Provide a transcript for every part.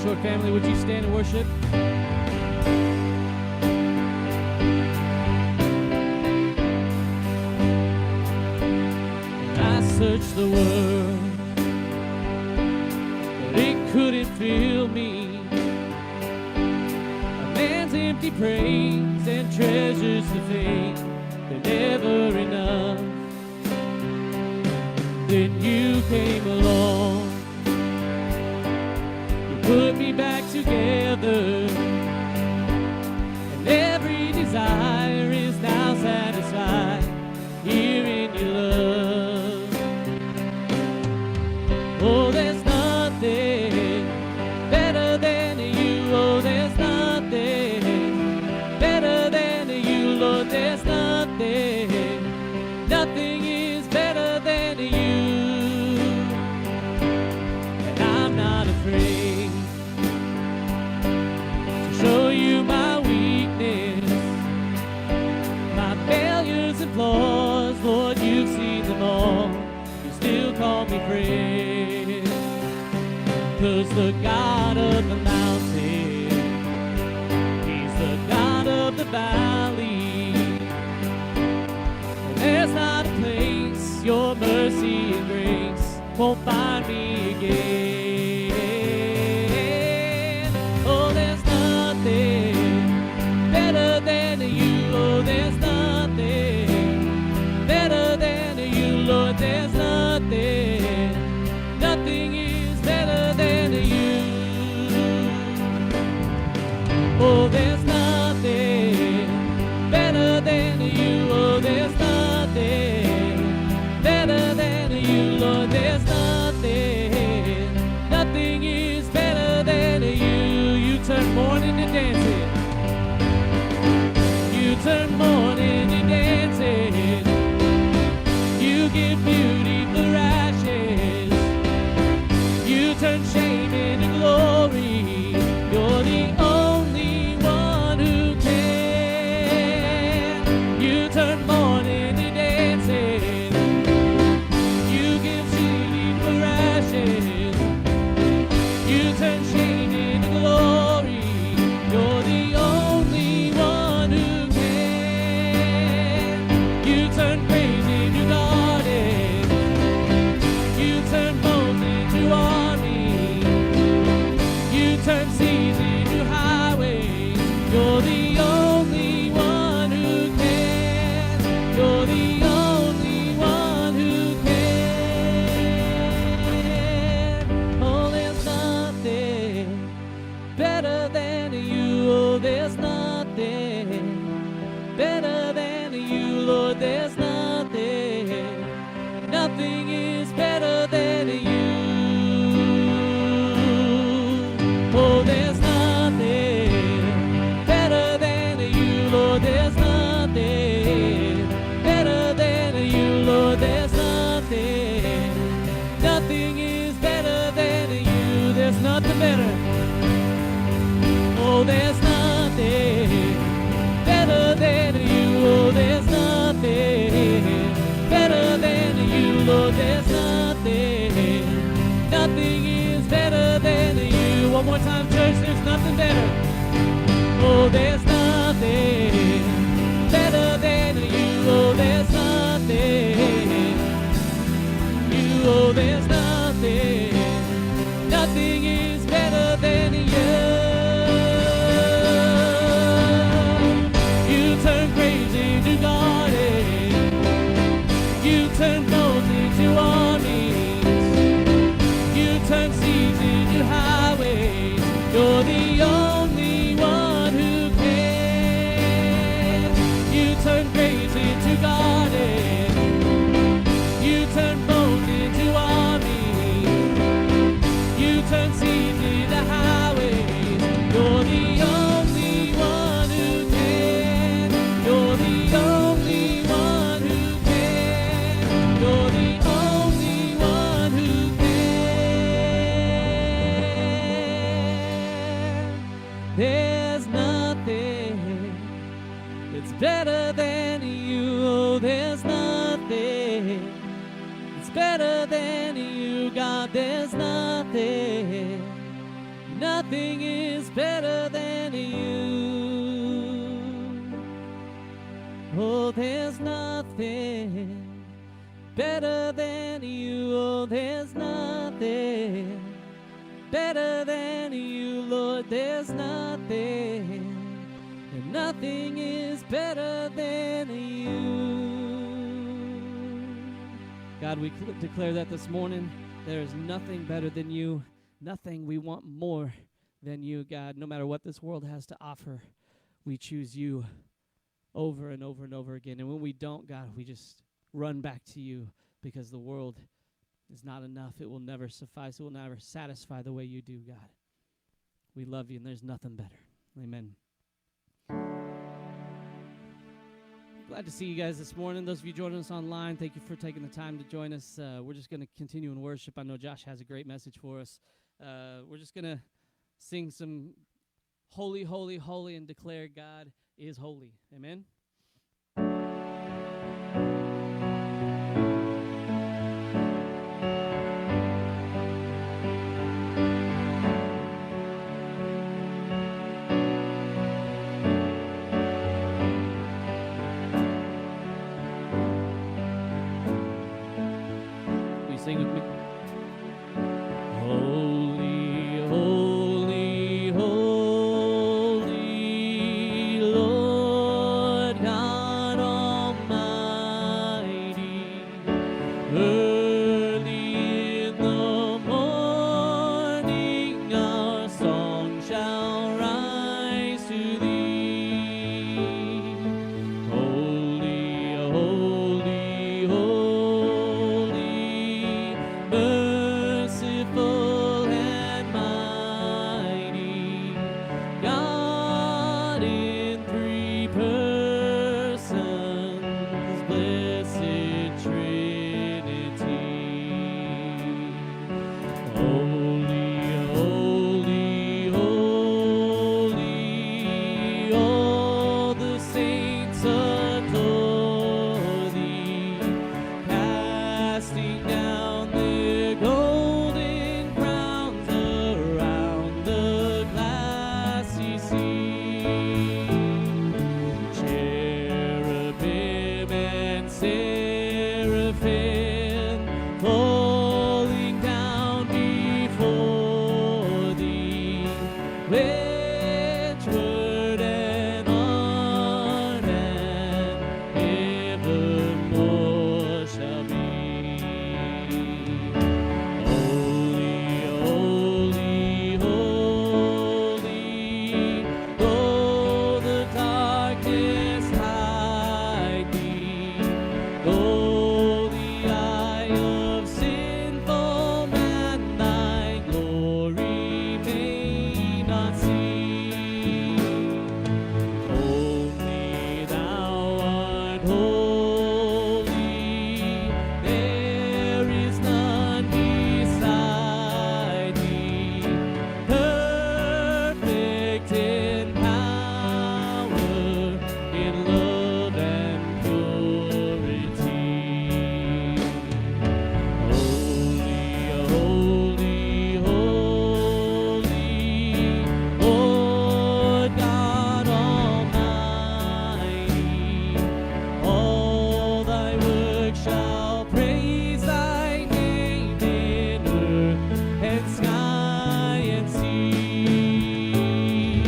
Northshore family, would you stand and worship? I searched the world, but it couldn't fill me. A man's empty praise and treasures of faith, they're never enough. Then you came along, put me back together, and every desire is now satisfied here in your love. Oh, there's nothing better than you. Oh, there's nothing better than you, Lord. There's nothing is better than you, and I'm not afraid show you my weakness, my failures and flaws. Lord, you've seen them all. You still call me friend, 'cause the God of the mountain, He's the God of the valley. And there's not a place your mercy and grace won't find me again. Better than you, oh, there's nothing better than you, Lord. There's nothing is better than you. Oh, there's nothing better than you, oh, there's nothing better than you, Lord. There's nothing is better than you. You turn mourning to dancing. You turn mourning to dancing. You give beauty for ashes. You turn shame into glory. You're the only one who can. You turn mourning to dancing. You give beauty for ashes. You turn shame into glory. You're the only one who turn praise into garden. You turn bones into armies. You turn seas into highways. You're the only one who can. You're the only one who can. Oh, there's nothing better than you. Oh, there's nothing better than you, Lord. There's nothing is better than you. Oh, there's nothing better than you, Lord. There's nothing better than you, Lord. There's nothing is better than you. There's nothing better. Oh, there's nothing better than you. Oh, there's nothing better than you, Lord. There's nothing is better than you. One more time, church, there's nothing better. Oh, there's nothing better than you. Oh, there's nothing. You, oh, there's nothing is better than you. You turn crazy into garden. You turn bones into armies. You turn seas into highways. You're the only one who can. You turn graves into gardens. You turn bones into armies. You turn seas into highways. You're the only one who can. You're the only one who can. You're the only one who can. There's nothing that's better than you. Oh, there's nothing that's better than you, God. There's nothing Nothing is better than you. Oh, there's nothing better than you. Oh, there's nothing better than you, Lord. There's nothing, and nothing is better than you. God, we declare that this morning. There is nothing better than you. Nothing we want more than you, God. No matter what this world has to offer, we choose you over and over and over again. And when we don't, God, we just run back to you, because the world is not enough. It will never suffice. It will never satisfy the way you do, God. We love you, and there's nothing better. Amen. Glad to see you guys this morning. Those of you joining us online, thank you for taking the time to join us. We're just going to continue in worship. I know Josh has a great message for us. We're just going to sing some holy, holy, holy, and declare God is holy. Amen. Sing with me. Holy, holy, holy, Lord God Almighty. Early in the morning our song shall rise to thee. Holy, holy, holy, merciful and mighty, God in three persons, blessed Trinity. Holy, holy, holy, all the saints adore thee, casting down their golden crowns around the glassy sea. Cherubim and seraphim falling down before thee, which word and honor and evermore shall be. Holy, holy, holy, though the darkness hide thee, though the eye of sinful man thy glory may not see. Only thou art holy, there is none beside thee, perfect in power, in love and purity. Holy, holy, holy, Lord God Almighty, all thy works shall praise thy name in earth and sky and sea.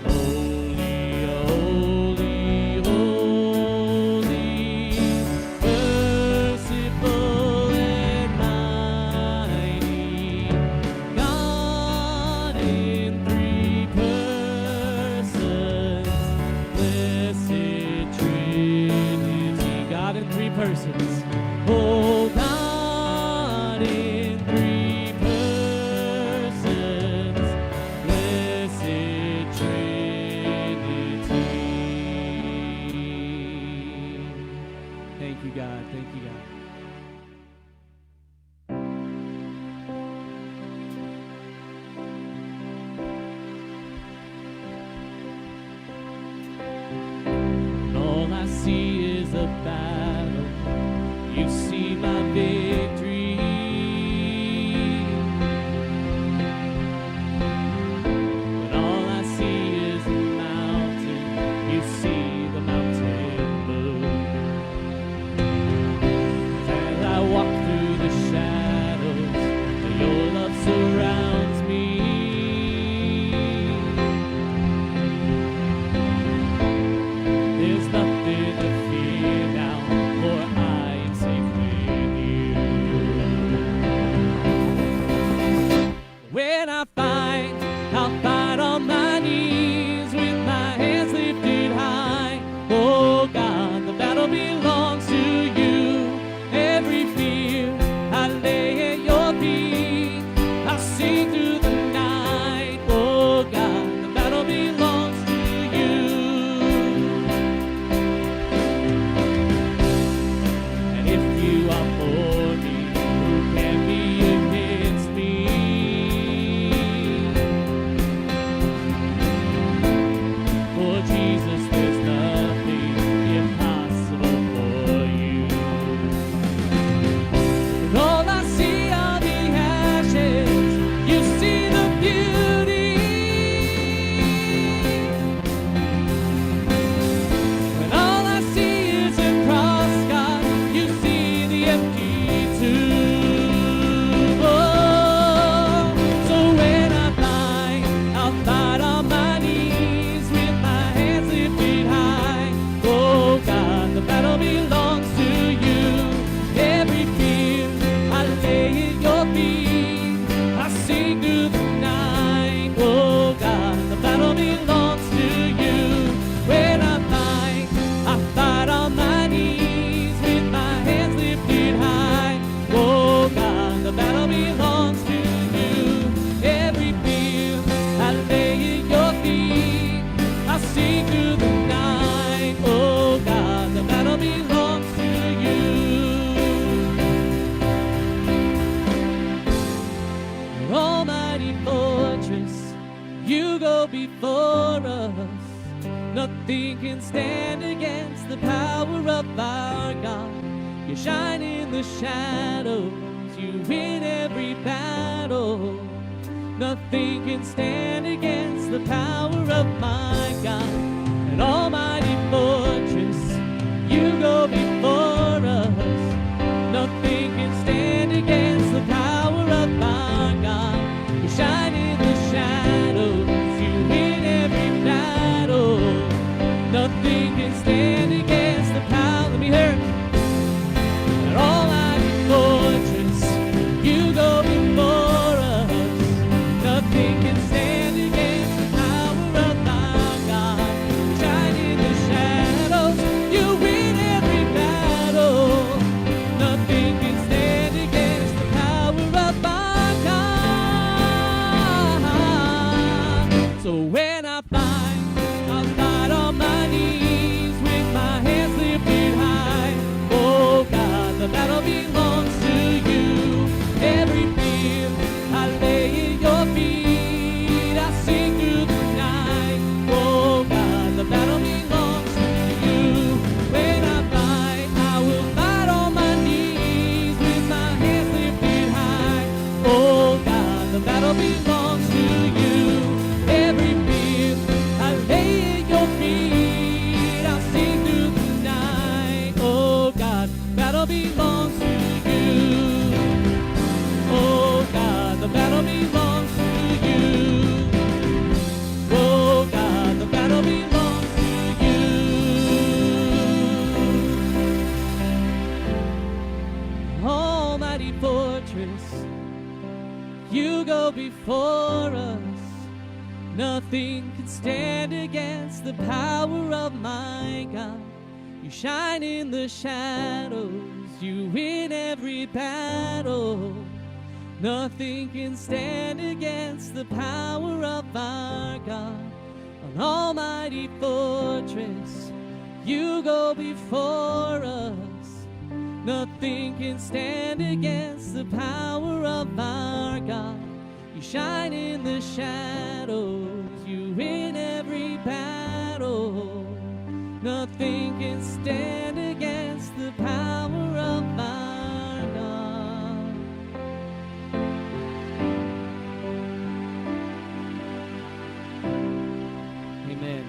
Holy, holy, holy, merciful and mighty, God in three persons, blessed Trinity. God in three persons. Oh, God in three persons, blessed Trinity. Thank you, God. Thank you, God. And all I see is a battle. You see my victory. Nothing can stand against the power of our God. You shine in the shadows, you win every battle. Nothing can stand against the power of my God. An almighty fortress, you go before us. Nothing can stand against the power of my God. You shine in the shadows, you win every battle. Nothing can stand against the power. Let me hear it. An almighty fortress, you go before us. Nothing can stand against the power of my God. Shine in the shadows, you win every battle. Nothing can stand against the power of my God. So when I fight, I'll fight on my knees with my hands lifted high. Oh God, the battle belongs to you. Every fear I lay in your feet. I sing through the night. Oh God, the battle belongs to you. When I fight, I will fight on my knees with my hands lifted high. Oh God, the battle belongs to you. Every fear I lay at your feet. I'll sing through the night. Oh God, battle belongs to you. Oh God, the battle belongs to you. Oh God, the battle belongs to you. Almighty fortress, you go before us. Nothing can stand against the power of my God. You shine in the shadows, you win every battle. Nothing can stand against the power of our God. An almighty fortress, you go before us. Nothing can stand against the power of our God. You shine in the shadows, you win every battle. Nothing can stand against the power of our God. Amen.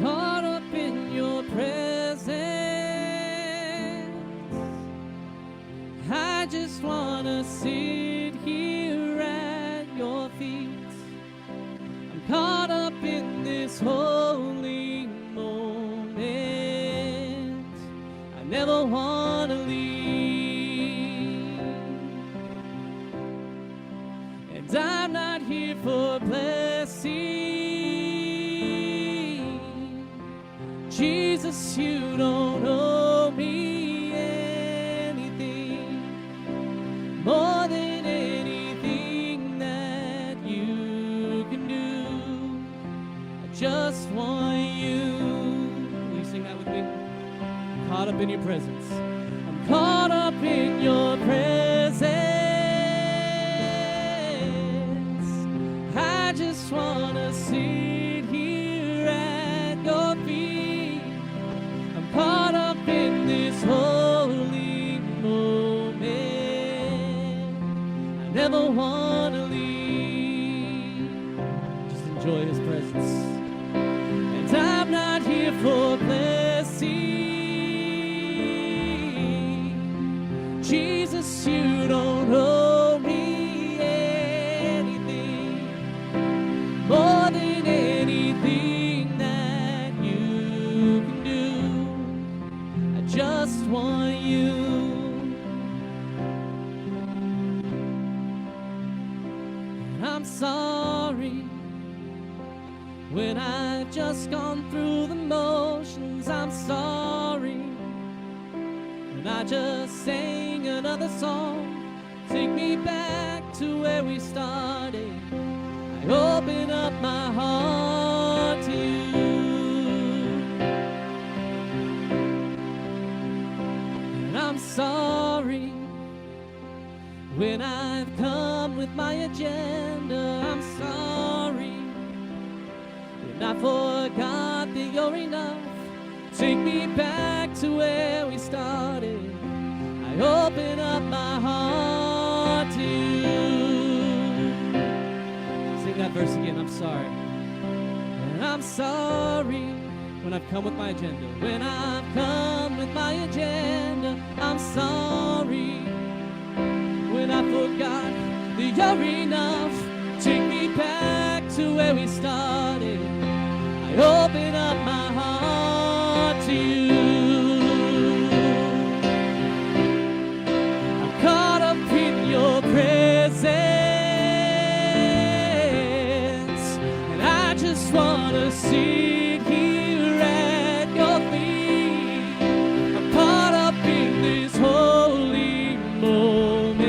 Caught up in your presence, I just wanna sit here at your feet. I'm caught up in this holy moment. I never wanna leave, and I'm not here for blessing. Jesus, you don't owe me anything more than anything that you can do. I just want you. Will you sing that with me? Caught up in your presence. I'm caught up in your presence. I just wanna sit here at your feet. I'm caught up in this holy moment. I never wanna leave. Just enjoy his presence. And I'm not here for blessing. Jesus, you don't just gone through the motions. I'm sorry. And I just sang another song. Take me back to where we started. I open up my heart to you. And I'm sorry when I've come with my agenda. I'm sorry when I forgot that you're enough. Take me back to where we started. I open up my heart to you. Sing that verse again. I'm sorry. And I'm sorry when I've come with my agenda. When I've come with my agenda. I'm sorry when I forgot that you're enough. Take me back to where we started. I open up my heart to you. I'm caught up in your presence, and I just want to sit here at your feet. I'm caught up in this holy moment.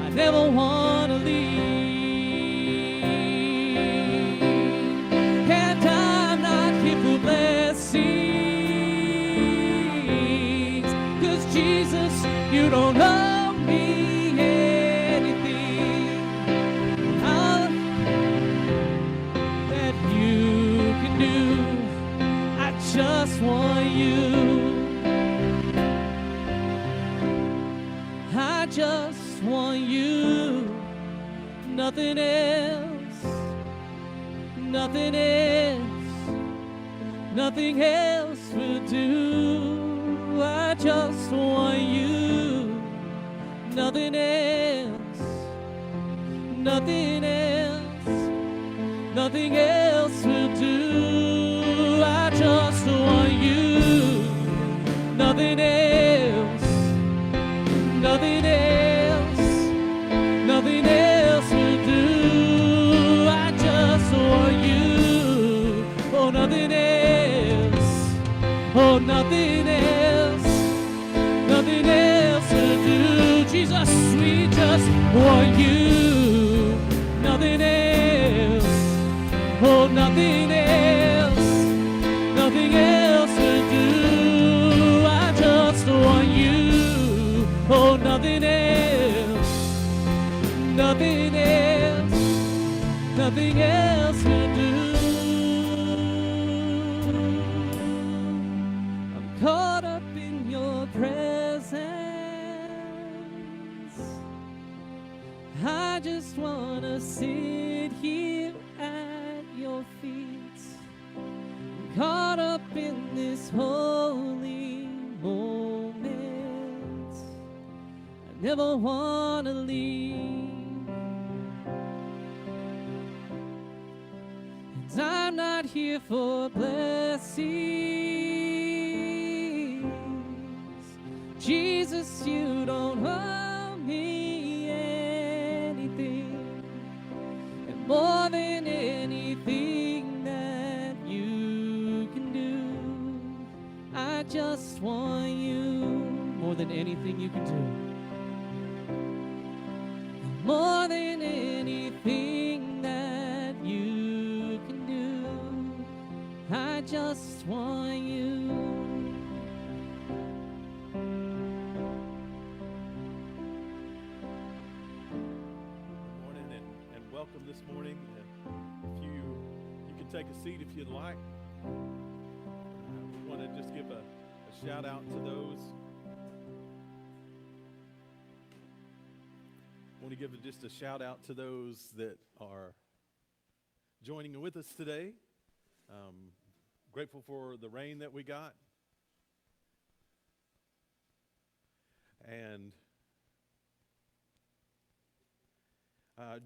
I never want to leave. And I'm not here for blessings, 'cause Jesus, you don't owe me anything. All that you can do, I just want you. I just want you. Nothing else, nothing else, nothing else will do. I just want you. Nothing else, nothing else, nothing else will do. I just want you. Nothing else, nothing else, nothing else will do. I just want you. Oh, nothing else, oh, nothing else, nothing else will do. Jesus, we just want you. Nothing else, oh, nothing else, nothing else will do. I just want you. Oh, nothing else, nothing else, nothing else will do. I'm caught up in your presence. I just want to sit here at your feet. I'm caught up in this holy moment. I never want to leave. And I'm not here for blessings. Jesus, you don't owe me anything. And more than anything that you can do, I just want you. More than anything you can do. More than anything that you can do, I just want you. Good morning and welcome this morning. If you can take a seat if you'd like. We want to just give a shout out to those. I want to give just a shout out to those that are joining with us today. Grateful for the rain that we got. And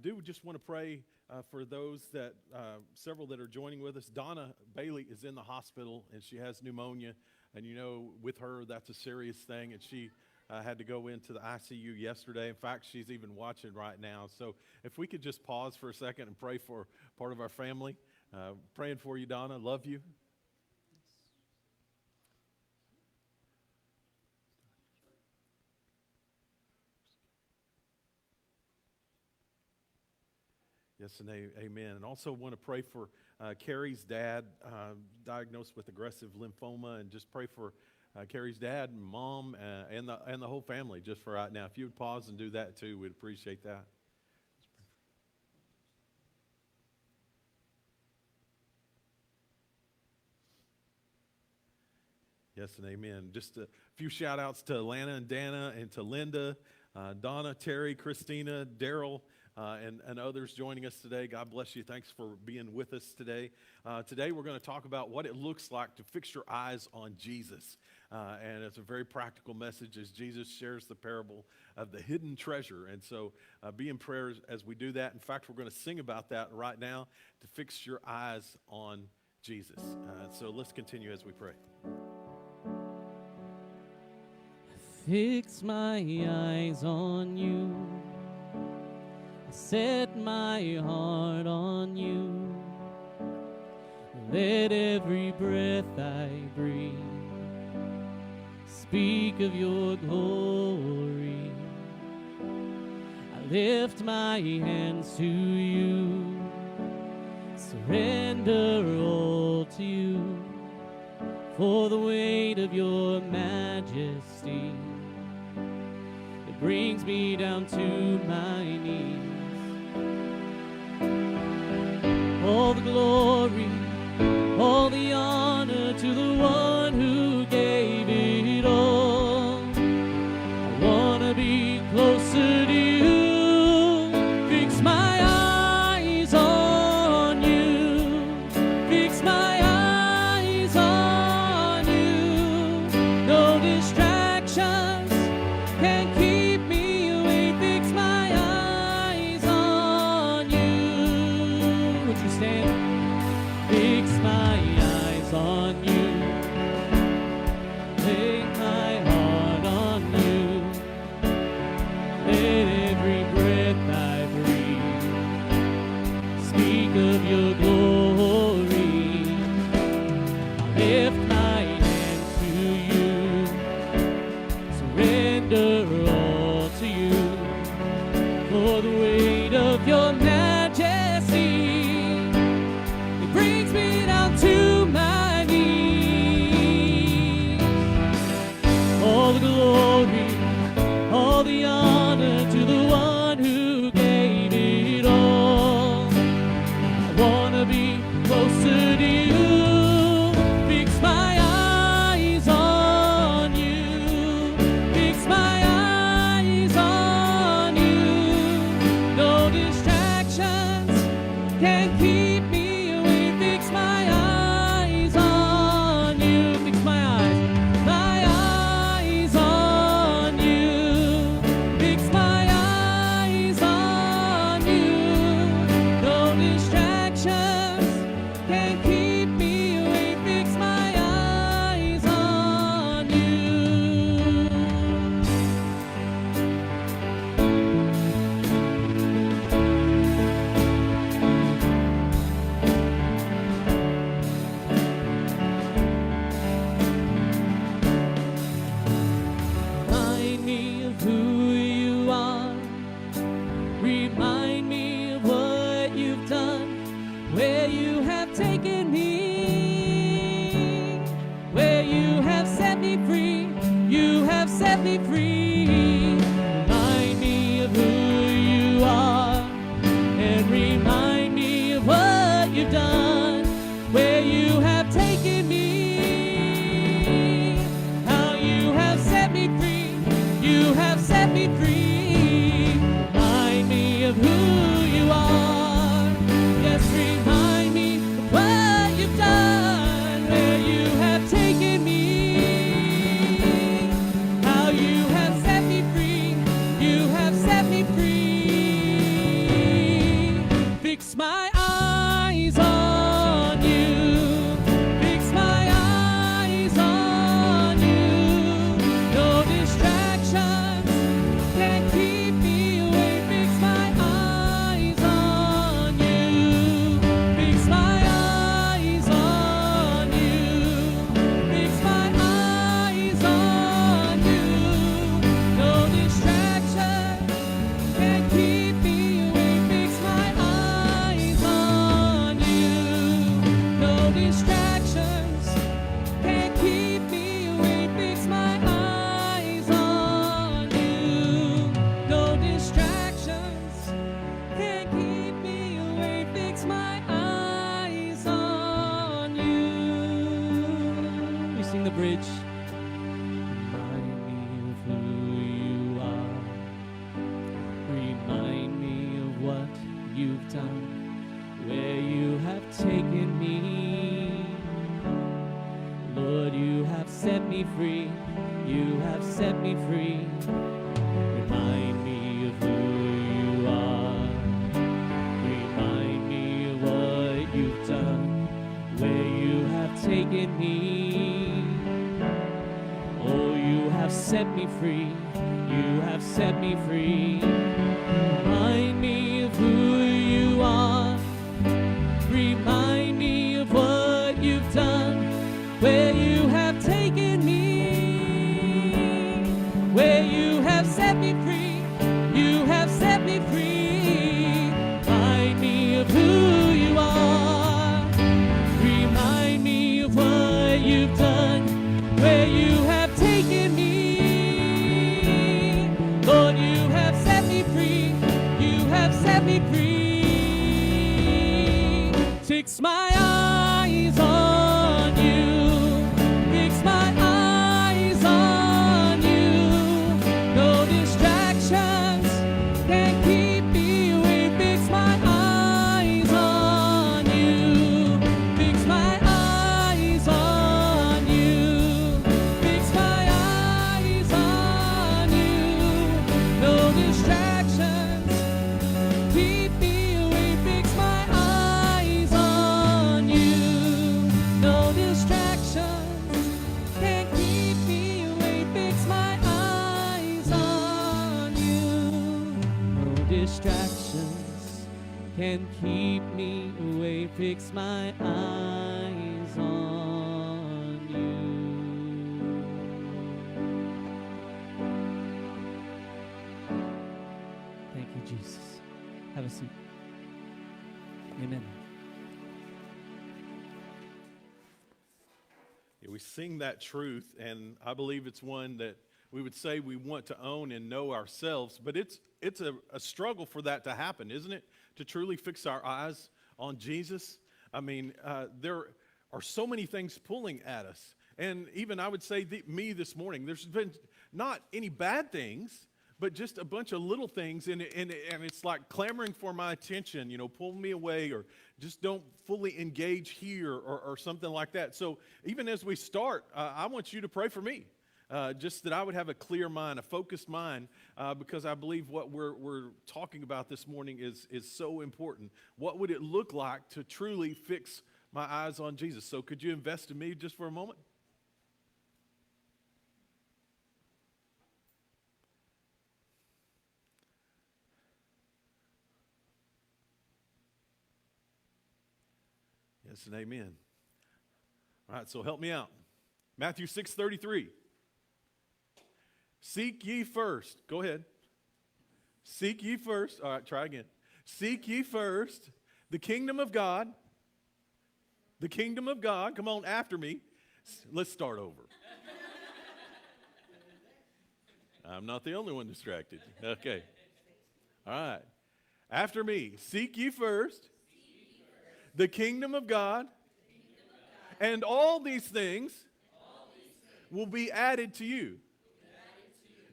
do just want to pray for those that, several that are joining with us. Donna Bailey is in the hospital and she has pneumonia. And you know, with her, that's a serious thing. And she had to go into the ICU yesterday. In fact, she's even watching right now. So if we could just pause for a second and pray for part of our family. Praying for you, Donna. Love you. Yes and amen. And also want to pray for Carrie's dad, diagnosed with aggressive lymphoma, and just pray for Carrie's dad and mom and the whole family just for right now. If you would pause and do that too, we'd appreciate that. Yes and amen. Just a few shout outs to Lana and Dana and to Linda, Donna, Terry, Christina, Daryl, and others joining us today. God bless you. Thanks for being with us today. Today we're going to talk about what it looks like to fix your eyes on Jesus. And it's a very practical message as Jesus shares the parable of the hidden treasure. And so be in prayer as we do that. In fact, we're going to sing about that right now, to fix your eyes on Jesus. So let's continue as we pray. Fix my eyes on you. Set my heart on you. Let every breath I breathe speak of your glory. I lift my hands to you, surrender all to you, for the weight of your majesty, it brings me down to my knees. All the glory, all the honor to the one who gave it all. I want to be closer to you. Fix my eyes on you. Fix my eyes on you. No distractions can keep me away. Fix my eyes on you. Would you stand? Fix my eyes on you. Lay my heart on you. Let every breath I breathe speak of your glory. I lift my hands to you, surrender all to you, for the weight of your majesty, it brings me down to my knees. All the glory, all the honor to the one who gave it all. I want to be closer to you. Fix my eyes on you. Fix my eyes on you. No distractions can keep me away. Fix my eyes on you. Fix my eyes on you. Fix my eyes on you. No distractions can keep me away. Fix my eyes on you. Remind me of who you are. Remind me of what you've done, where you have taken me, where you have set me free. You have set me free. Remind me of who you are, and remind me of what you've done, where you have taken me, how you have set me free. You have set me free. Remind me of who you are. Yes, remind me of what you've done, where you have taken me, how you have bridge. Remind me of who you are. Remind me of what you've done, where you have taken me. Lord, you have set me free. You have set me free. Remind me of who you are. Remind me of what you've done, where you have taken me. Oh, you have set me free. You have set me free. Remind me of who you are. Remind me of what you've done, where you have taken me. Where you have set me free. You have set me free. Remind me of who you are. Remind me of what you've done, where you have taken me. Lord, you have set me free. You have set me free. Fix my eyes on you. Fix my eyes on you. No distractions can keep me away. Fix my eyes on you. Fix my eyes on you. Fix my eyes on you. No distractions keep me away. Fix my eyes on you. No distractions can keep me away. Fix my eyes on you. No distractions can keep me away. Fix my eyes on you. Thank you, Jesus. Have a seat. Amen. Yeah, we sing that truth, and I believe it's one that we would say we want to own and know ourselves, but it's a struggle for that to happen, isn't it? To truly fix our eyes on Jesus. I mean, there are so many things pulling at us. And even I would say me this morning, there's been not any bad things, but just a bunch of little things, and it's like clamoring for my attention, pull me away, or just don't fully engage here, or something like that. So even as we start, I want you to pray for me, just that I would have a clear mind, a focused mind, because I believe what we're talking about this morning is so important. What would it look like to truly fix my eyes on Jesus? So could you invest in me just for a moment? Yes and amen. All right, so help me out. Matthew 6:33. Seek ye first. Go ahead. Seek ye first. All right, try again. Seek ye first the kingdom of God. The kingdom of God. Come on, after me. Let's start over. I'm not the only one distracted. Okay. All right. After me. Seek ye first the kingdom of God, and all these things will be added to you.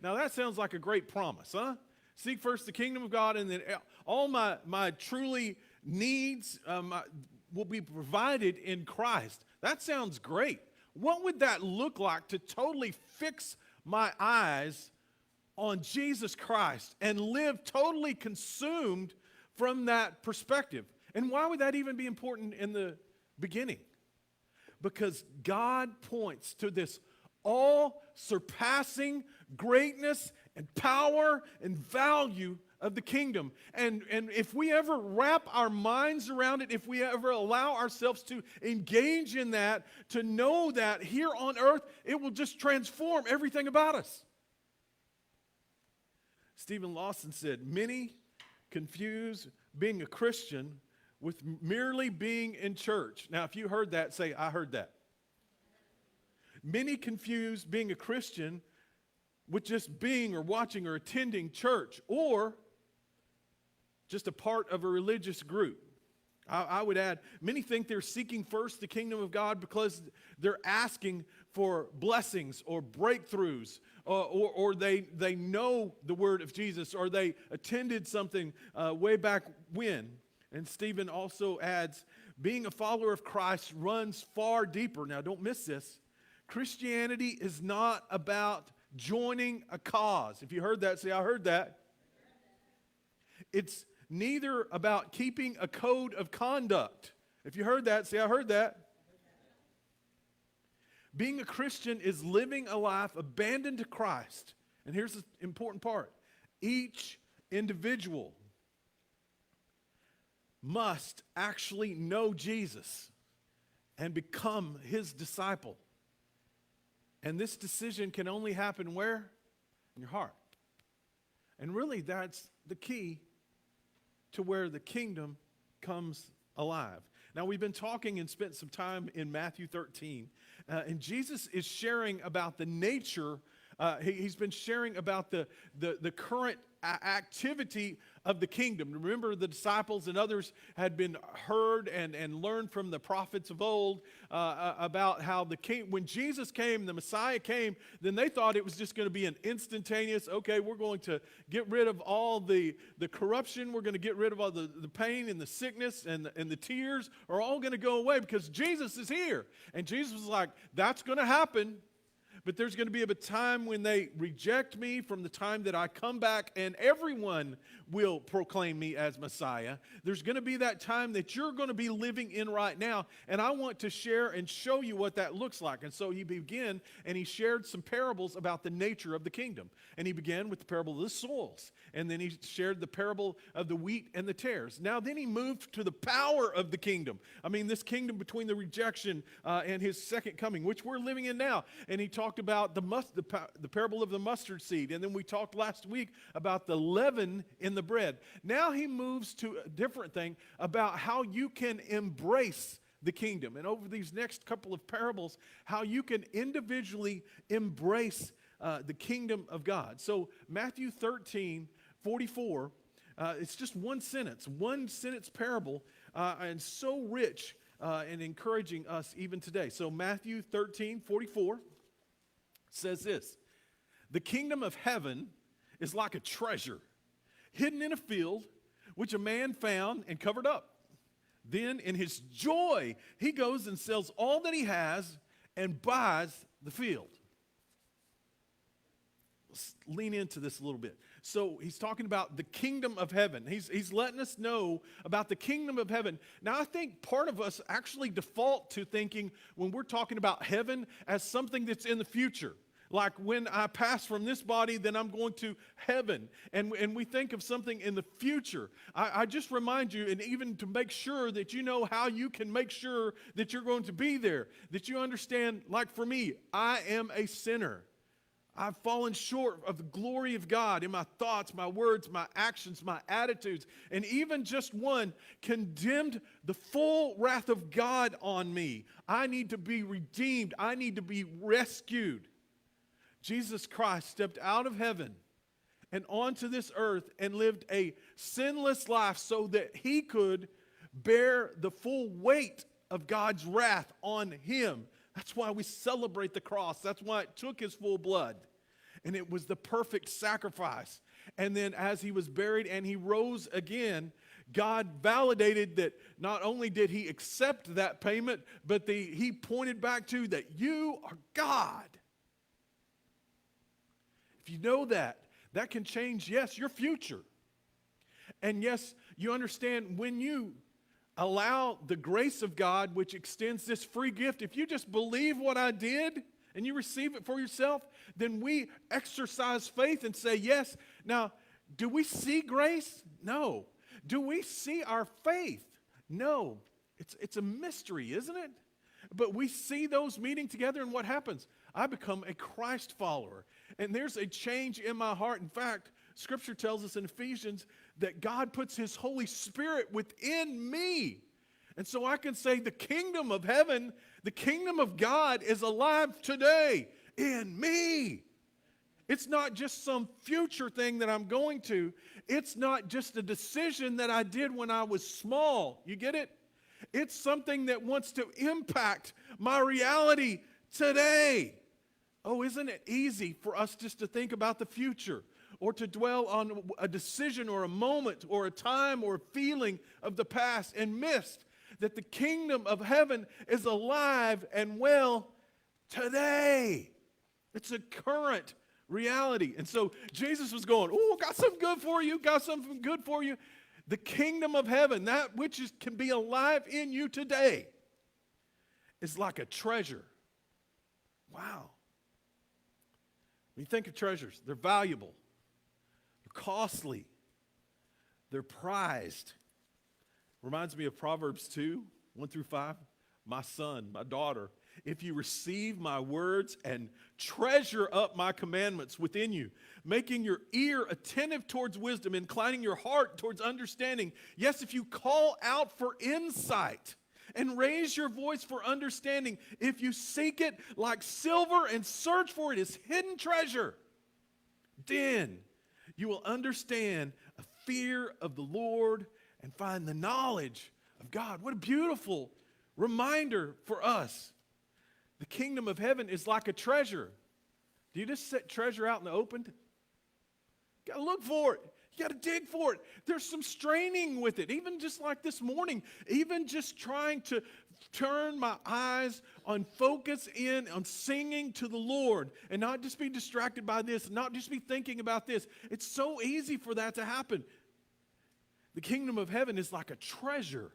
Now that sounds like a great promise, huh? Seek first the kingdom of God, and then all my truly needs will be provided in Christ. That sounds great. What would that look like to totally fix my eyes on Jesus Christ and live totally consumed from that perspective? And why would that even be important in the beginning? Because God points to this all-surpassing greatness and power and value of the kingdom. And if we ever wrap our minds around it, if we ever allow ourselves to engage in that, to know that here on earth, it will just transform everything about us. Stephen Lawson said, many confuse being a Christian with merely being in church. Now, if you heard that, say, I heard that. Many confuse being a Christian with just being or watching or attending church, or just a part of a religious group. I would add, many think they're seeking first the kingdom of God because they're asking for blessings or breakthroughs, or they know the word of Jesus, or they attended something way back when. And Stephen also adds, being a follower of Christ runs far deeper. Now, don't miss this. Christianity is not about joining a cause. If you heard that, say, I heard that. It's neither about keeping a code of conduct. If you heard that, say, I heard that. Being a Christian is living a life abandoned to Christ. And here's the important part. Each individual must actually know Jesus and become his disciple. And this decision can only happen where? In your heart. And really, that's the key to where the kingdom comes alive. Now, we've been talking and spent some time in Matthew 13, and Jesus is sharing about the nature. He's been sharing about the current activity of the kingdom. Remember, the disciples and others had been heard and learned from the prophets of old about how when Jesus came, the Messiah came, then they thought it was just going to be an instantaneous, okay, we're going to get rid of all the corruption, we're going to get rid of all the pain and the sickness and the tears are all going to go away because Jesus is here. And Jesus was like, that's going to happen. But there's going to be a time when they reject me from the time that I come back, and everyone will proclaim me as Messiah. There's going to be that time that you're going to be living in right now, and I want to share and show you what that looks like. And so he began, and he shared some parables about the nature of the kingdom. And he began with the parable of the soils, and then he shared the parable of the wheat and the tares. Now then he moved to the power of the kingdom. I mean, this kingdom between the rejection and his second coming, which we're living in now. And he talked about the parable of the mustard seed. And then we talked last week about the leaven in the bread. Now he moves to a different thing about how you can embrace the kingdom. And over these next couple of parables, how you can individually embrace the kingdom of God. So Matthew 13:44, it's just one sentence parable, and so rich and encouraging us even today. So Matthew 13:44 says this: the kingdom of heaven is like a treasure hidden in a field, which a man found and covered up. Then in his joy, he goes and sells all that he has and buys the field. Let's lean into this a little bit. So he's talking about the kingdom of heaven. He's letting us know about the kingdom of heaven. Now, I think part of us actually default to thinking when we're talking about heaven as something that's in the future. Like when I pass from this body, then I'm going to heaven. And we think of something in the future. I just remind you, and even to make sure that you know how you can make sure that you're going to be there, that you understand, like for me, I am a sinner. I've fallen short of the glory of God in my thoughts, my words, my actions, my attitudes, and even just one condemned the full wrath of God on me. I need to be redeemed. I need to be rescued. Jesus Christ stepped out of heaven and onto this earth and lived a sinless life so that he could bear the full weight of God's wrath on him. That's why we celebrate the cross. That's why it took his full blood. And it was the perfect sacrifice. And then as he was buried and he rose again, God validated that not only did he accept that payment, but he pointed back to that you are God. If you know that, that can change, yes, your future. And yes, you understand when you allow the grace of God, which extends this free gift, if you just believe what I did and you receive it for yourself, then we exercise faith and say, yes. Now, do we see grace? No. Do we see our faith? No. It's a mystery, isn't it? But we see those meeting together, and what happens? I become a Christ follower. And there's a change in my heart. In fact, Scripture tells us in Ephesians that God puts his Holy Spirit within me. And so I can say the kingdom of heaven, the kingdom of God is alive today in me. It's not just some future thing that I'm going to. It's not just a decision that I did when I was small. You get it? It's something that wants to impact my reality today. Oh, isn't it easy for us just to think about the future or to dwell on a decision or a moment or a time or a feeling of the past and miss that the kingdom of heaven is alive and well today. It's a current reality. And so Jesus was going, oh, got something good for you, got something good for you. The kingdom of heaven, that which can be alive in you today, is like a treasure. Wow. When you think of treasures, they're valuable, they're costly, they're prized. Reminds me of Proverbs 2, 1 through 5. My son, my daughter, if you receive my words and treasure up my commandments within you, making your ear attentive towards wisdom, inclining your heart towards understanding. Yes, if you call out for insight and raise your voice for understanding, if you seek it like silver and search for it as hidden treasure, then you will understand a fear of the Lord and find the knowledge of God. What a beautiful reminder for us. The kingdom of heaven is like a treasure. Do you just set treasure out in the open? You got to look for it. You got to dig for it. There's some straining with it. Even just like this morning, even just trying to turn my eyes on focus in on singing to the Lord and not just be distracted by this, not just be thinking about this. It's so easy for that to happen. The kingdom of heaven is like a treasure.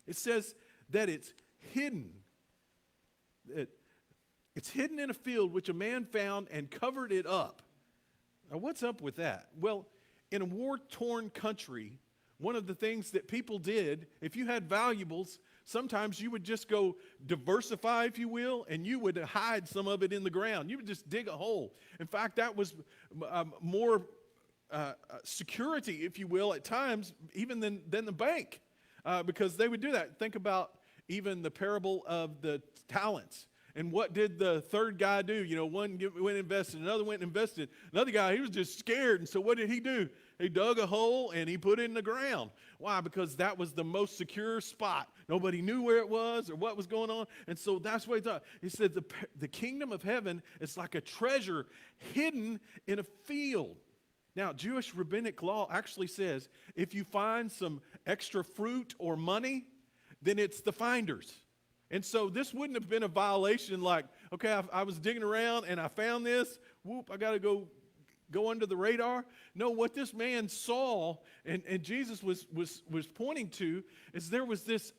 It says that it's hidden. It's hidden in a field which a man found and covered it up. Now, what's up with that? Well, in a war-torn country, one of the things that people did, if you had valuables, sometimes you would just go diversify, if you will, and you would hide some of it in the ground. You would just dig a hole. In fact, that was more security, if you will, at times, even than the bank, because they would do that. Think about even the parable of the talents. And what did the third guy do? You know, one went and invested, another went and invested. Another guy, he was just scared. And so what did he do? He dug a hole and he put it in the ground. Why? Because that was the most secure spot. Nobody knew where it was or what was going on. And so that's what he thought. He said the kingdom of heaven is like a treasure hidden in a field. Now, Jewish rabbinic law actually says if you find some extra fruit or money, then it's the finder's. And so this wouldn't have been a violation like, okay, I was digging around and I found this. Whoop, I got to go under the radar. No, what this man saw and Jesus was pointing to is there was this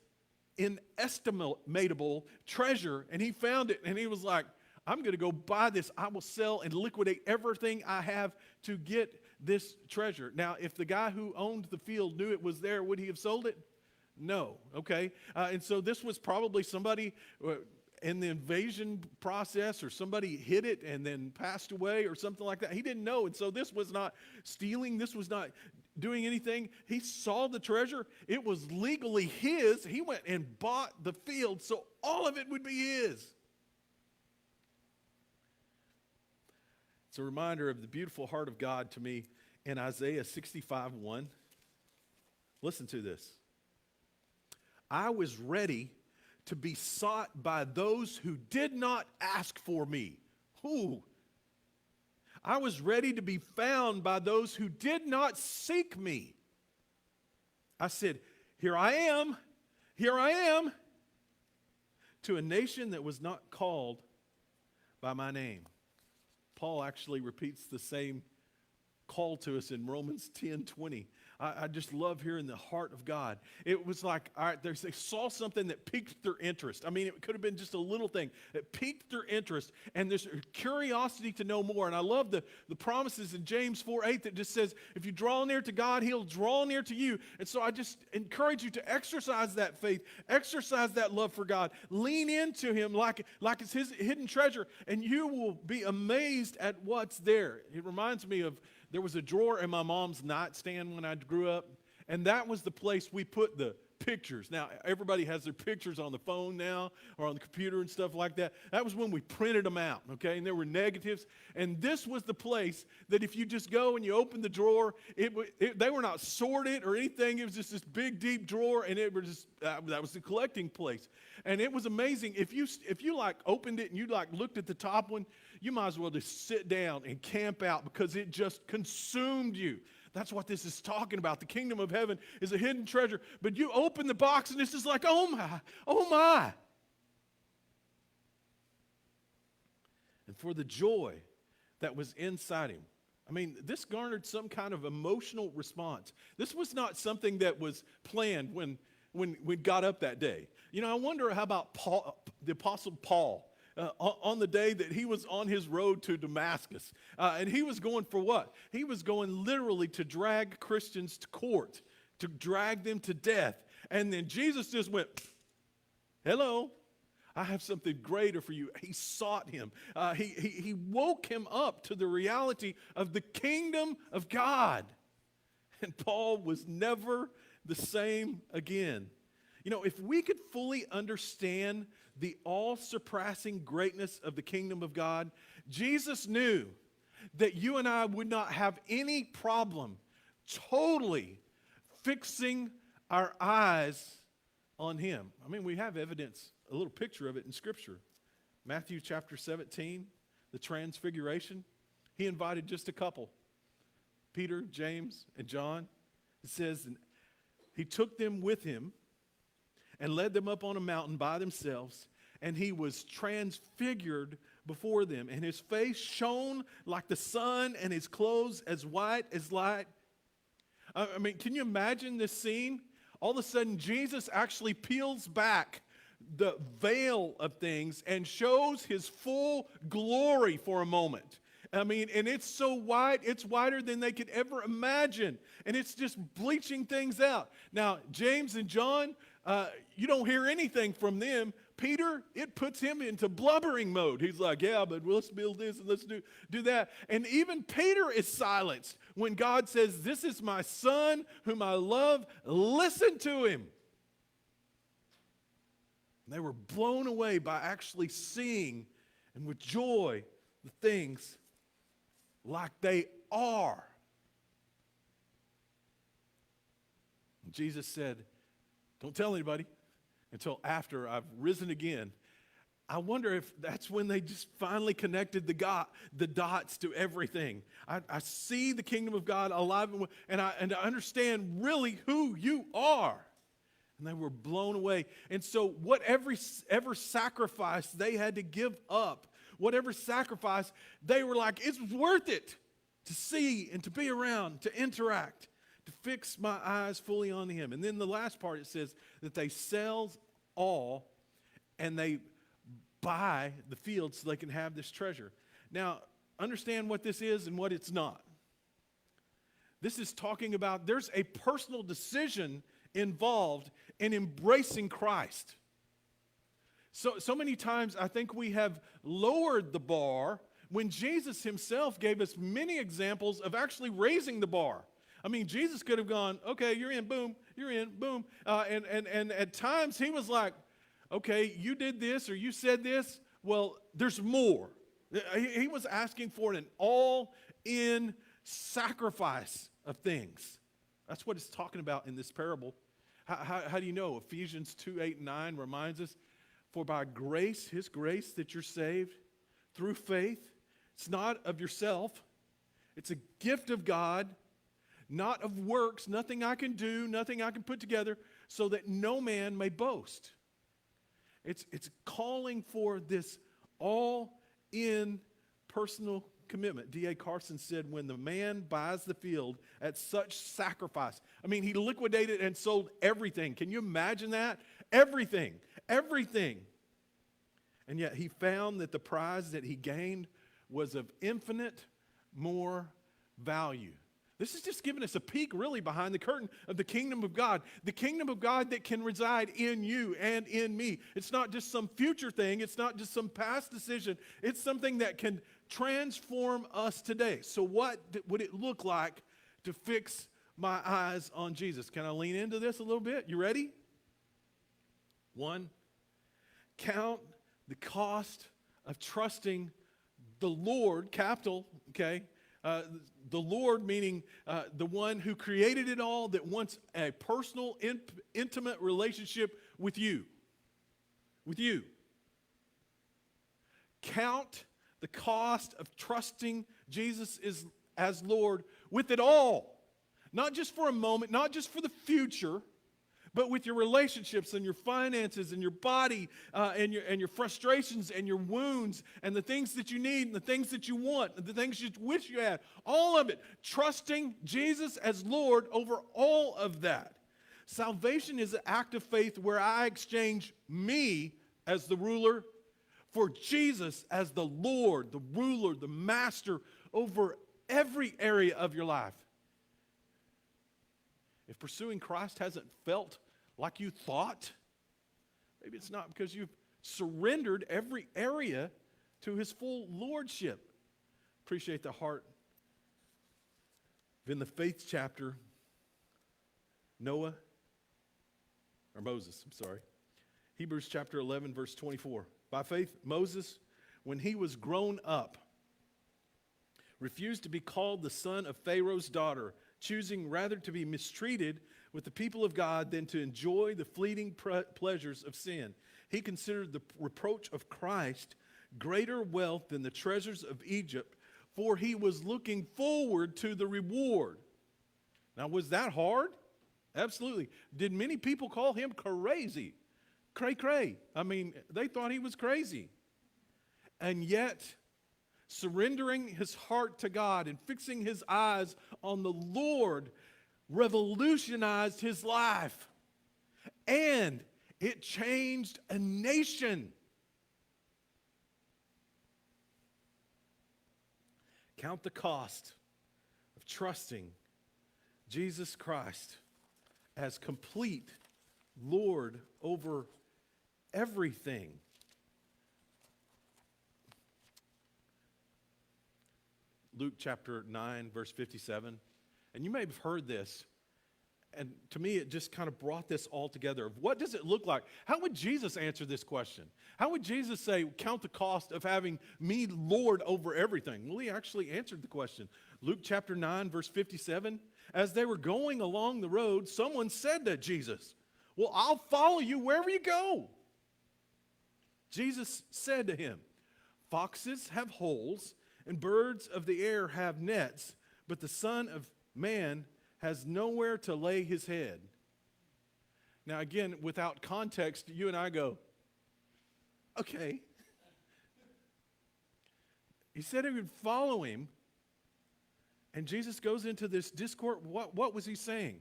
inestimable treasure, and he found it, and he was like, I'm going to go buy this. I will sell and liquidate everything I have to get this treasure. Now, if the guy who owned the field knew it was there, would he have sold it? No, okay? And so this was probably somebody in the invasion process, or somebody hid it and then passed away or something like that. He didn't know, and so this was not stealing. This was not doing anything. He saw the treasure. It was legally his. He went and bought the field, so all of it would be his. It's a reminder of the beautiful heart of God to me in Isaiah 65:1. Listen to this. I was ready to be sought by those who did not ask for me. Who? I was ready to be found by those who did not seek me. I said, here I am, to a nation that was not called by my name. Paul actually repeats the same call to us in Romans 10:20. I just love hearing the heart of God. It was like, all right, they saw something that piqued their interest. I mean, it could have been just a little thing that piqued their interest, and there's curiosity to know more. And I love the promises in James 4:8 that just says, if you draw near to God, he'll draw near to you. And so I just encourage you to exercise that faith, exercise that love for God, lean into him like it's his hidden treasure, and you will be amazed at what's there. It reminds me of, there was a drawer in my mom's nightstand when I grew up, and that was the place we put the pictures. Now, everybody has their pictures on the phone now or on the computer and stuff like that. That was when we printed them out, okay? And there were negatives. And this was the place that if you just go and you open the drawer, they were not sorted or anything. It was just this big, deep drawer, and it was just, that was the collecting place. And it was amazing. If you like opened it and you like looked at the top one, you might as well just sit down and camp out because it just consumed you. That's what this is talking about. The kingdom of heaven is a hidden treasure. But you open the box and it's just like, oh my, oh my. And for the joy that was inside him. I mean, this garnered some kind of emotional response. This was not something that was planned when we got up that day. You know, I wonder how about Paul, the Apostle Paul. On the day that he was on his road to Damascus. And he was going for what? He was going literally to drag Christians to court, to drag them to death. And then Jesus just went, hello, I have something greater for you. He sought him. He woke him up to the reality of the kingdom of God. And Paul was never the same again. You know, if we could fully understand the all-surpassing greatness of the kingdom of God, Jesus knew that you and I would not have any problem totally fixing our eyes on him. I mean, we have evidence, a little picture of it in Scripture. Matthew chapter 17, the transfiguration. He invited just a couple, Peter, James, and John. It says, and he took them with him and led them up on a mountain by themselves, and he was transfigured before them, and his face shone like the sun, and his clothes as white as light. I mean, can you imagine this scene? All of a sudden, Jesus actually peels back the veil of things and shows his full glory for a moment. I mean, and it's so white, it's whiter than they could ever imagine, and it's just bleaching things out. Now, James and John, you don't hear anything from them. Peter, it puts him into blubbering mode. He's like, yeah, but let's build this and let's do that. And even Peter is silenced when God says, this is my son whom I love. Listen to him. And they were blown away by actually seeing and with joy the things like they are. And Jesus said, don't tell anybody until after I've risen again. I wonder if that's when they just finally connected the dots to everything. I see the kingdom of God alive, and I understand really who you are. And they were blown away. And so whatever sacrifice they had to give up, whatever sacrifice, they were like, it's worth it to see and to be around, to interact, to fix my eyes fully on him. And then the last part, it says that they sell all and they buy the field so they can have this treasure. Now, understand what this is and what it's not. This is talking about there's a personal decision involved in embracing Christ. So many times I think we have lowered the bar when Jesus himself gave us many examples of actually raising the bar. I mean, Jesus could have gone, okay, you're in, boom, you're in, boom. And at times he was like, okay, you did this or you said this. Well, there's more. He was asking for an all-in sacrifice of things. That's what it's talking about in this parable. How do you know? Ephesians 2:8-9 reminds us, for by grace, his grace, that you're saved through faith. It's not of yourself. It's a gift of God, not of works, nothing I can do, nothing I can put together, so that no man may boast. It's calling for this all-in personal commitment. D.A. Carson said, when the man buys the field at such sacrifice, I mean, he liquidated and sold everything. Can you imagine that? Everything. And yet he found that the prize that he gained was of infinite more value. This is just giving us a peek really behind the curtain of the kingdom of God. The kingdom of God that can reside in you and in me. It's not just some future thing. It's not just some past decision. It's something that can transform us today. So what would it look like to fix my eyes on Jesus? Can I lean into this a little bit? You ready? One, count the cost of trusting the Lord, capital, okay? The Lord meaning the one who created it all, that wants a personal, intimate relationship with you. With you. Count the cost of trusting Jesus as Lord with it all. Not just for a moment, not just for the future, but with your relationships and your finances and your body and your frustrations and your wounds and the things that you need and the things that you want and the things you wish you had. All of it. Trusting Jesus as Lord over all of that. Salvation is an act of faith where I exchange me as the ruler for Jesus as the Lord, the ruler, the master over every area of your life. If pursuing Christ hasn't felt like you thought, maybe it's not because you've surrendered every area to his full lordship. Appreciate the heart. In the faith chapter, Moses, Hebrews chapter 11, verse 24. By faith, Moses, when he was grown up, refused to be called the son of Pharaoh's daughter, choosing rather to be mistreated with the people of God than to enjoy the fleeting pleasures of sin. He considered the reproach of Christ greater wealth than the treasures of Egypt, for he was looking forward to the reward. Now, was that hard? Absolutely. Did many people call him crazy? Cray. I mean, they thought he was crazy. And yet, surrendering his heart to God and fixing his eyes on the Lord revolutionized his life. And it changed a nation. Count the cost of trusting Jesus Christ as complete Lord over everything. Luke chapter 9, verse 57. And you may have heard this, and to me it just kind of brought this all together. What does it look like? How would Jesus answer this question? How would Jesus say, count the cost of having me Lord over everything? Well, he actually answered the question. Luke chapter 9, verse 57. As they were going along the road, someone said to Jesus, well, I'll follow you wherever you go. Jesus said to him, foxes have holes, and birds of the air have nets, but the Son of Man has nowhere to lay his head. Now again, without context, you and I go, okay. He said he would follow him, and Jesus goes into this discourse. What was he saying?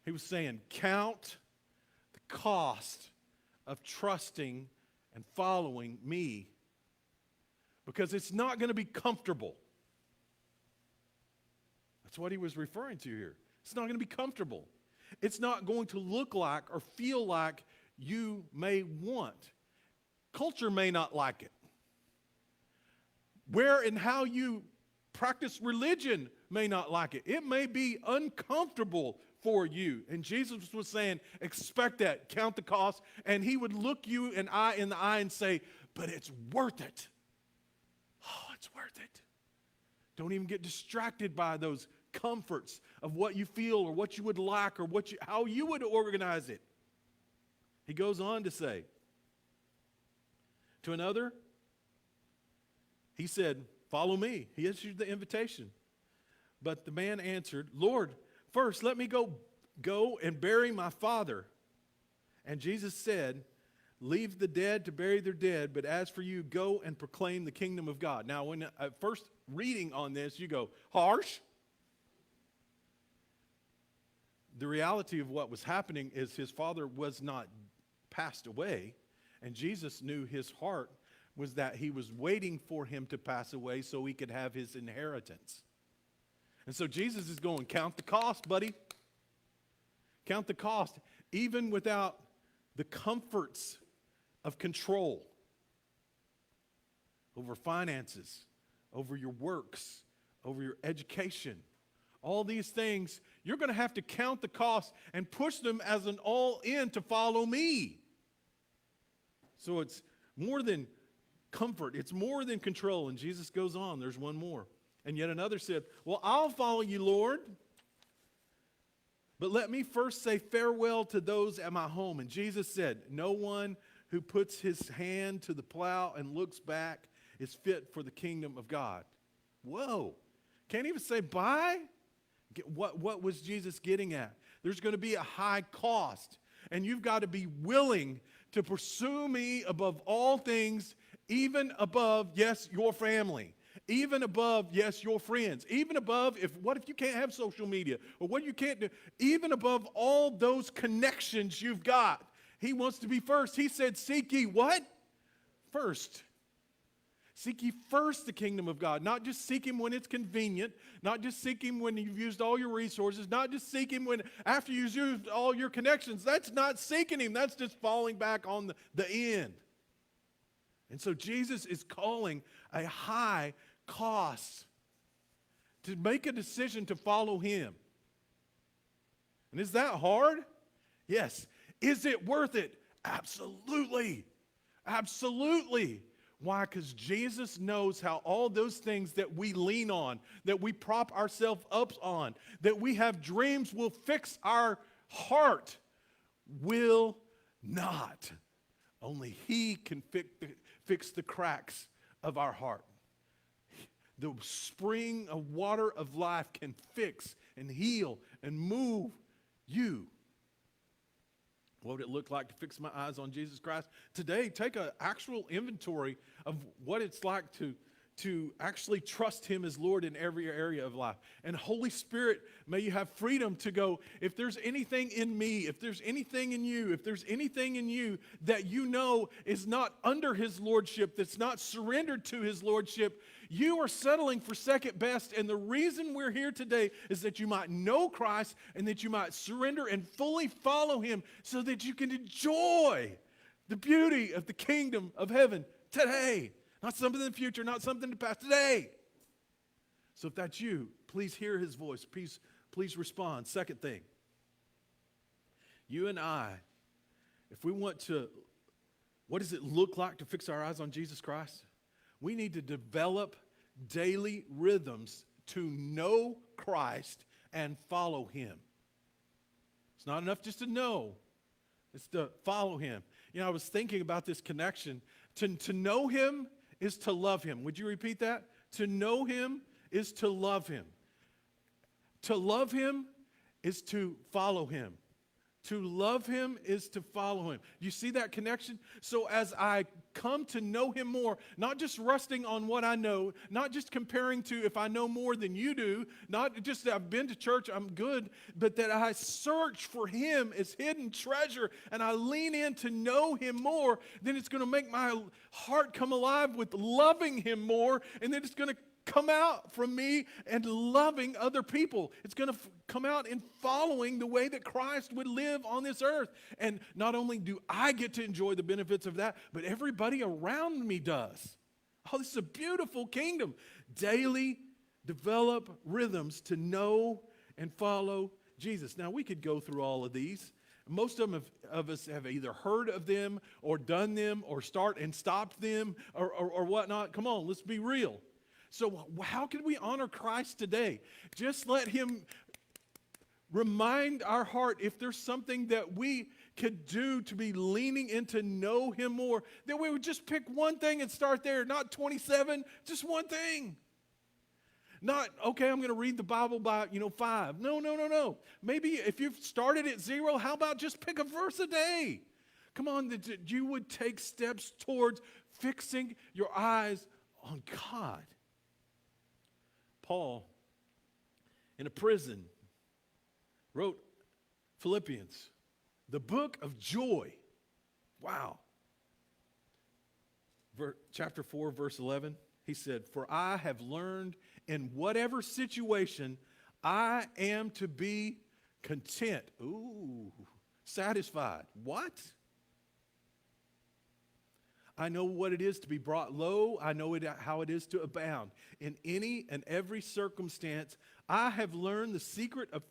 He was saying, count the cost of trusting and following me, because it's not going to be comfortable. That's what he was referring to here. It's not going to be comfortable. It's not going to look like or feel like you may want. Culture may not like it. Where and how you practice religion may not like it. It may be uncomfortable for you. And Jesus was saying, expect that, count the cost, and he would look you and I in the eye and say, but it's worth it. Oh, it's worth it. Don't even get distracted by those comforts of what you feel or what you would like or how you would organize it. He goes on to say, to another, he said, follow me. He issued the invitation. But the man answered, Lord, first let me go and bury my father. And Jesus said, leave the dead to bury their dead, but as for you, go and proclaim the kingdom of God. Now, when first reading on this, you go, harsh. The reality of what was happening is his father was not passed away, and Jesus knew his heart was that he was waiting for him to pass away so he could have his inheritance. And so Jesus is going, count the cost, buddy. Count the cost, even without the comforts of control over finances, over your works, over your education. All these things, you're going to have to count the cost and push them as an all-in to follow me. So it's more than comfort. It's more than control. And Jesus goes on. There's one more. And yet another said, well, I'll follow you, Lord. But let me first say farewell to those at my home. And Jesus said, no one who puts his hand to the plow and looks back is fit for the kingdom of God. Whoa. Can't even say bye? What was Jesus getting at? There's going to be a high cost. And you've got to be willing to pursue me above all things, even above, yes, your family. Even above, yes, your friends. Even above, what if you can't have social media? Or what you can't do? Even above all those connections you've got. He wants to be first. He said, seek ye what? First. Seek ye first the kingdom of God. Not just seek him when it's convenient. Not just seek him when you've used all your resources. Not just seek him when after you've used all your connections. That's not seeking him. That's just falling back on the end. And so Jesus is calling a high cost to make a decision to follow him. And is that hard? Yes. Is it worth it? Absolutely. Absolutely. Why? Because Jesus knows how all those things that we lean on, that we prop ourselves up on, that we have dreams will fix our heart, will not. Only he can fix the cracks of our heart. The spring of water of life can fix and heal and move you. What would it look like to fix my eyes on Jesus Christ? Today, take an actual inventory of what it's like to actually trust him as Lord in every area of life. And Holy Spirit, may you have freedom to go, if there's anything in me, if there's anything in you, if there's anything in you that you know is not under his lordship, that's not surrendered to his lordship, you are settling for second best. And the reason we're here today is that you might know Christ and that you might surrender and fully follow him so that you can enjoy the beauty of the kingdom of heaven today. Not something in the future, not something in the past, today. So if that's you, please hear his voice. Please respond. Second thing, you and I, if we want to, what does it look like to fix our eyes on Jesus Christ? We need to develop daily rhythms to know Christ and follow him. It's not enough just to know. It's to follow him. You know, I was thinking about this connection. To know him is to love him. Would you repeat that? To know him is to love him. To love him is to follow him. To love him is to follow him. You see that connection? So as I come to know him more, not just resting on what I know, not just comparing to if I know more than you do, not just that I've been to church, I'm good, but that I search for him as hidden treasure and I lean in to know him more, then it's going to make my heart come alive with loving him more, and then it's going to come out from me and loving other people. It's going to come out in following the way that Christ would live on this earth. And not only do I get to enjoy the benefits of that, but everybody around me does. Oh, this is a beautiful kingdom. Daily develop rhythms to know and follow Jesus. Now, we could go through all of these. Most of us have either heard of them or done them or start and stopped them or whatnot. Come on, let's be real. So how can we honor Christ today? Just let him remind our heart if there's something that we could do to be leaning in to know him more, that we would just pick one thing and start there, not 27, just one thing. Not, okay, I'm going to read the Bible by, 5. No. Maybe if you've started at 0, how about just pick a verse a day? Come on, that you would take steps towards fixing your eyes on God. Paul, in a prison, wrote Philippians, the book of joy. Wow. Chapter 4, verse 11, he said, "For I have learned in whatever situation I am to be content." Ooh, satisfied. What? I know what it is to be brought low. I know how it is to abound. In any and every circumstance, I have learned the secret of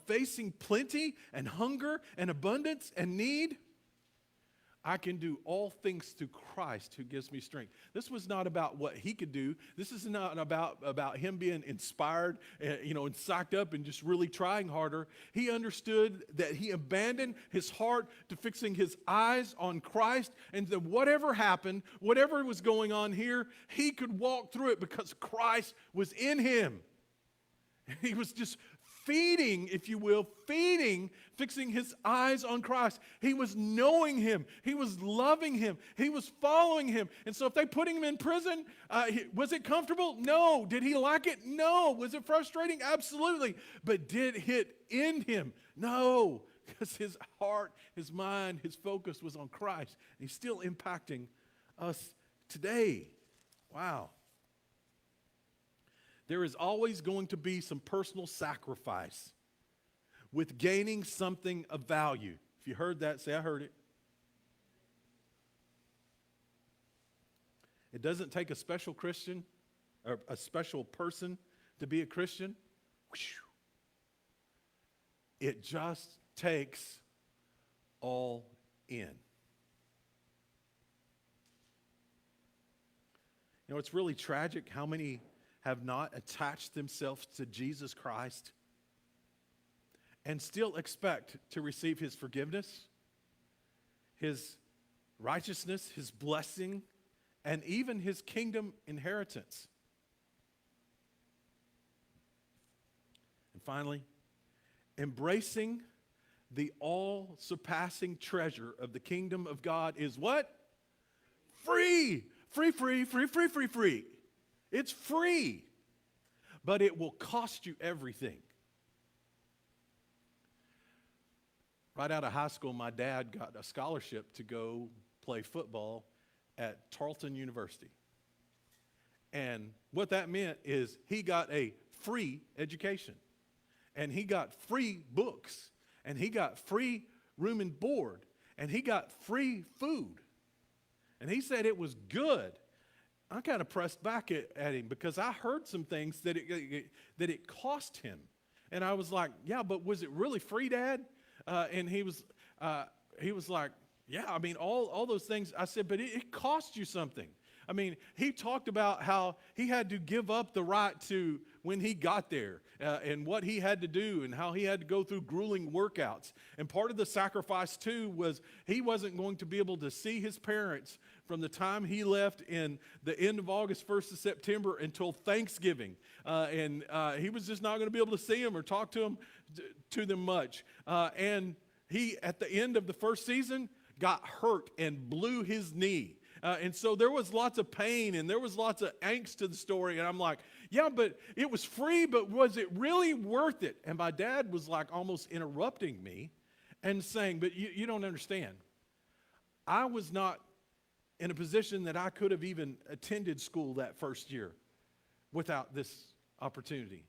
facing plenty and hunger and abundance and need. I can do all things through Christ who gives me strength. This was not about what he could do. This is not about him being inspired, and psyched up and just really trying harder. He understood that he abandoned his heart to fixing his eyes on Christ, and that whatever happened, whatever was going on here, he could walk through it because Christ was in him. He was just feeding, if you will, fixing his eyes on Christ. He was knowing him. He was loving him. He was following him. And so if they put him in prison, was it comfortable? No. Did he like it? No. Was it frustrating? Absolutely. But did it end him? No. Because his heart, his mind, his focus was on Christ. And he's still impacting us today. Wow. There is always going to be some personal sacrifice with gaining something of value. If you heard that, say, I heard it. It doesn't take a special Christian or a special person to be a Christian. It just takes all in. It's really tragic how many have not attached themselves to Jesus Christ and still expect to receive his forgiveness, his righteousness, his blessing, and even his kingdom inheritance. And finally, embracing the all-surpassing treasure of the kingdom of God is what? Free! Free, free, free, free, free, free. It's free, but it will cost you everything. Right out of high school, my dad got a scholarship to go play football at Tarleton University. And what that meant is he got a free education, and he got free books, and he got free room and board, and he got free food. And he said it was good. I kind of pressed back at him because I heard some things that it cost him. And I was like, yeah, but was it really free, Dad? And he was like, yeah, I mean, all those things. I said, but it cost you something. I mean, he talked about how he had to give up the right to when he got there and what he had to do and how he had to go through grueling workouts. And part of the sacrifice, too, was he wasn't going to be able to see his parents from the time he left in the end of August, 1st of September until Thanksgiving. And he was just not going to be able to see them or talk to them much. And he, at the end of the first season, got hurt and blew his knee. And so there was lots of pain and there was lots of angst to the story. And I'm like, yeah, but it was free, but was it really worth it? And my dad was like almost interrupting me and saying, but you don't understand. I was not in a position that I could have even attended school that first year without this opportunity.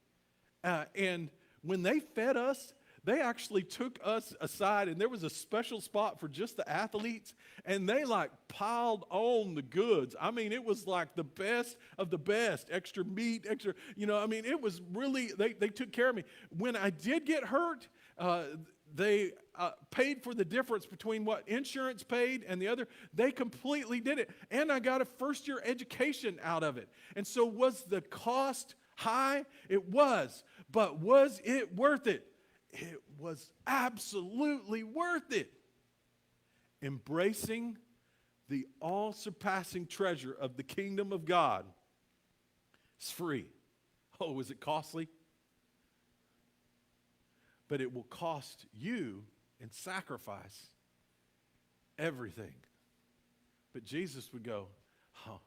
And when they fed us, they actually took us aside, and there was a special spot for just the athletes, and they like piled on the goods. I mean, it was like the best of the best, extra meat, extra, it was really, they took care of me. When I did get hurt, they paid for the difference between what insurance paid and the other. They completely did it, and I got a first-year education out of it. And so was the cost high? It was, but was it worth it? It was absolutely worth it. Embracing the all-surpassing treasure of the kingdom of God is free. Oh, is it costly? But it will cost you in sacrifice everything. But Jesus would go, oh,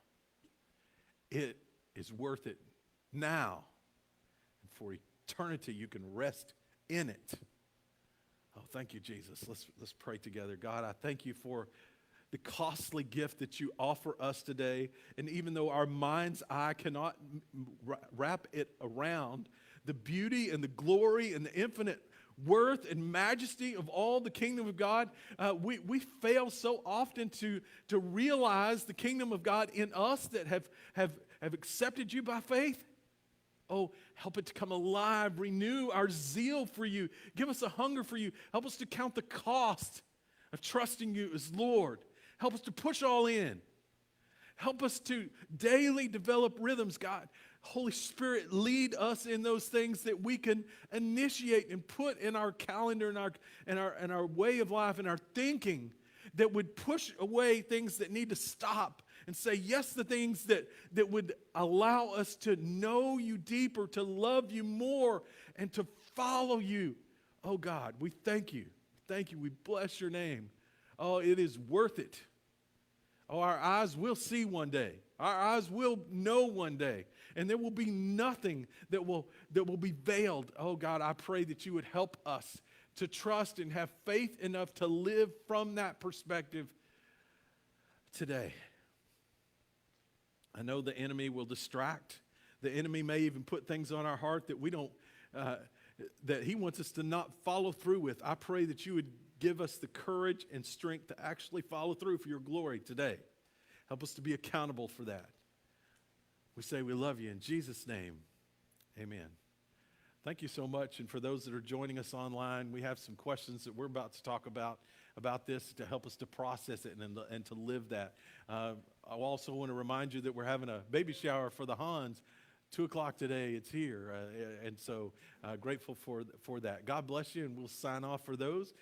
it is worth it now. And for eternity, you can rest in it. Oh, thank you, Jesus. Let's pray together. God, I thank you for the costly gift that you offer us today. And even though our mind's eye cannot wrap it around, the beauty and the glory and the infinite worth and majesty of all the kingdom of God, we fail so often to realize the kingdom of God in us that have accepted you by faith. Oh, help it to come alive. Renew our zeal for you. Give us a hunger for you. Help us to count the cost of trusting you as Lord. Help us to push all in. Help us to daily develop rhythms, God. Holy Spirit, lead us in those things that we can initiate and put in our calendar and our way of life and our thinking that would push away things that need to stop and say yes to things that would allow us to know you deeper, to love you more, and to follow you. Oh God, we thank you. Thank you. We bless your name. Oh, it is worth it. Oh, our eyes will see one day. Our eyes will know one day. And there will be nothing that will be veiled. Oh God, I pray that you would help us to trust and have faith enough to live from that perspective today. I know the enemy will distract. The enemy may even put things on our heart that we don't, that he wants us to not follow through with. I pray that you would give us the courage and strength to actually follow through for your glory today. Help us to be accountable for that. We say we love you in Jesus' name. Amen. Thank you so much. And for those that are joining us online, we have some questions that we're about to talk about this to help us to process it and to live that. I also want to remind you that we're having a baby shower for the Hans. 2 o'clock today, it's here. And so grateful for that. God bless you, and we'll sign off for the rest.